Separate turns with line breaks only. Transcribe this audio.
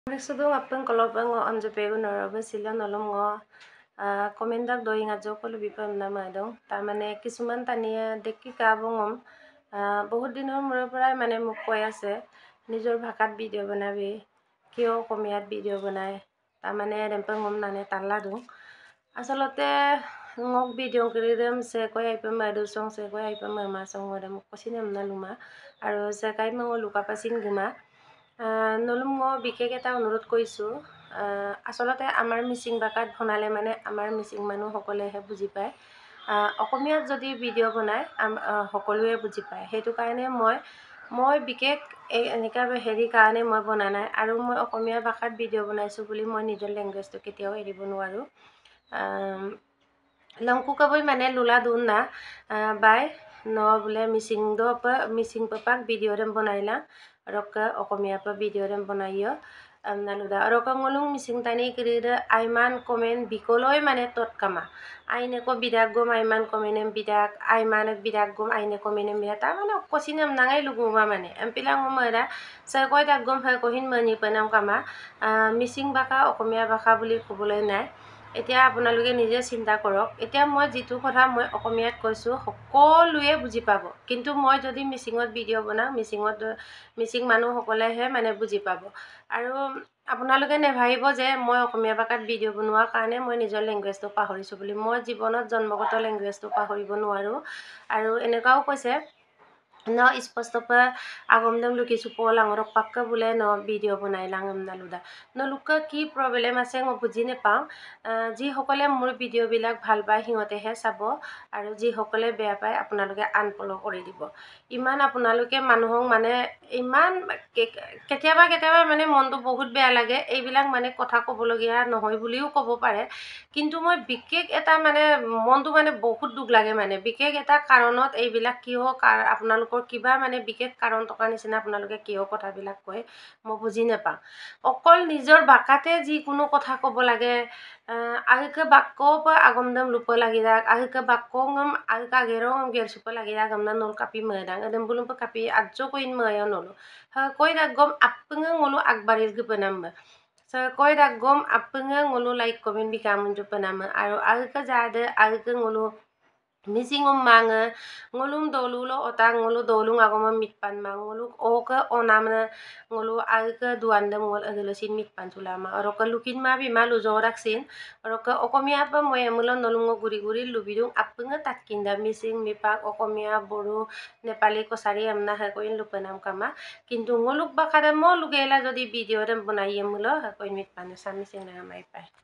Maksudong apeng kolopeng o anje pego narabe sila nolong ngo komendak doing ajo kolo bipam na madong tamane কিছুমান তানিয়া দেখি কাবঙম বহুত দিনৰ মূৰৰ পৰাই মানে মোক কৈ আছে নিজৰ ভাষাত ভিডিঅ' বনাবি কিয় অসমীয়াত ভিডিঅ' বনাই তাৰমানে ৰেম্পঙম নানে তাল্লা দুং আচলতে ngok ভিডিঅ' কৰিদম se কৈ আইপা মাদু song se কৈ আইপা মামা song ওদম কছিনে মনা লুমা আৰু se কাই মঙ লুকা পাছিন গুমা নলুম মই বিশেষ এটা অনুৰোধ কৰিছোঁ আচলতে আমাৰ মিচিং ভাষাত বনালে মানে আমাৰ মিচিং মানুহসকলেহে বুজি পায় অসমীয়াত যদি ভিডিঅ' বনায় সকলোৱে বুজি পায় সেইটো কাৰণে মই বিশেষ এনেকা হেৰি কাৰণে মই বনা নাই আৰু মই অসমীয়া ভাষাত ভিডিঅ' বনাইছোঁ বুলি মই নিজৰ লেংগুৱেজটো কেতিয়াও এৰিব নোৱাৰোঁ লংকু কবই মানে লুলা দুন না বাই ন বোলে মিচিং পাপাক ভিডিঅ' ৰেম বনাইলা rokka okomia pa video rem bonayo naluda rokka ngolung mising tani kirida aiman komen bikoloi mane tot kama aine ko bidak gom aiman komenem bidak aiman bidak gom aine komenem bidak ta mane kosinam nangai luguma mane empila ngomara sa koi dak gom ha kohin mani panam kama mising baka okomia baka buli kobuloi nai এতিয়া আপোনালোকে নিজে চিন্তা কৰক এতিয়া মই যেটো কথা মই অসমীয়াত কৈছো সকলোৱে বুজি পাব কিন্তু মই যদি মিচিংত ভিডিঅ' বনাও মিচিং মানুহ সকলেহে মানে বুজি পাব আৰু আপোনালোকে নেভাবিব যে মই অসমীয়া ভাষাত ভিডিঅ' বনোৱাৰ কাৰণে মই নিজৰ লেংগুৱেজটো পাহৰিছো বুলি মই জীৱনত জন্মগত লেংগুৱেজটো পাহৰিব নোৱাৰো আৰু এনেকাও কৈছে ন স্পষ্টপা আগমদম লুকিছো পলাঙৰক পাক্কা বুলে ন ভিডিঅ' বনাই লাঙম নালুদা নলুকা কি প্ৰবলেম আছে মই বুজি নেপাওঁ যি সকলে মোৰ ভিডিঅ' বিলাক ভাল পায় হিঙতেহে চাব আৰু যি সকলে বেয়া পায় আপোনালোকে আনফলো কৰি দিব ইমান আপোনালোকে মানুহক মানে ইমান কেতিয়াবা মানে মনটো বহুত বেয়া লাগে এইবিলাক মানে কথা ক'বলগীয়া নহয় বুলিও ক'ব পাৰে কিন্তু মই বিশেষ এটা মানে মনটো মানে বহুত দুখ লাগে মানে বিশেষ এটা কাৰণত এইবিলাক কিয় আপোনালোকৰ কিবা মানে বিশেষ কাৰণ থকা নিচিনা আপোনালোকে কিয় কথাবিলাক কয় মই বুজি নেপাওঁ অকল নিজৰ ভাষাতে যি কোনো কথা ক'ব লাগে ahike bakko pa agomdam lupa lagi dak ahike bakko ngam ahike gerong gersupa lagi dak gamna nol kapi medang adem bulum pa kapi adjo koin maya nolo ha koi dak gom appenga ngolu akbaril ge penamba sa koi dak gom appenga ngolu like comment bikamun jo penama aro ahike jade ahike ngolu misingum manga ngolum dolulo otang ngolu dolung agoma mitpan mangolu oka onamna ngolu ahike duandam ngol agelosin mitpan tulama oroka lukin ma bi malu jorak sin oroka okomia pa moyamula nolungo guri lubidung appenga tatkinda mising mipak okomia boru nepali kosari amna ha koin lupanam kama kintu ngoluk bakada mo lugela jodi video dem bonaiyemulo ha koin mitpan sa mising na mai pai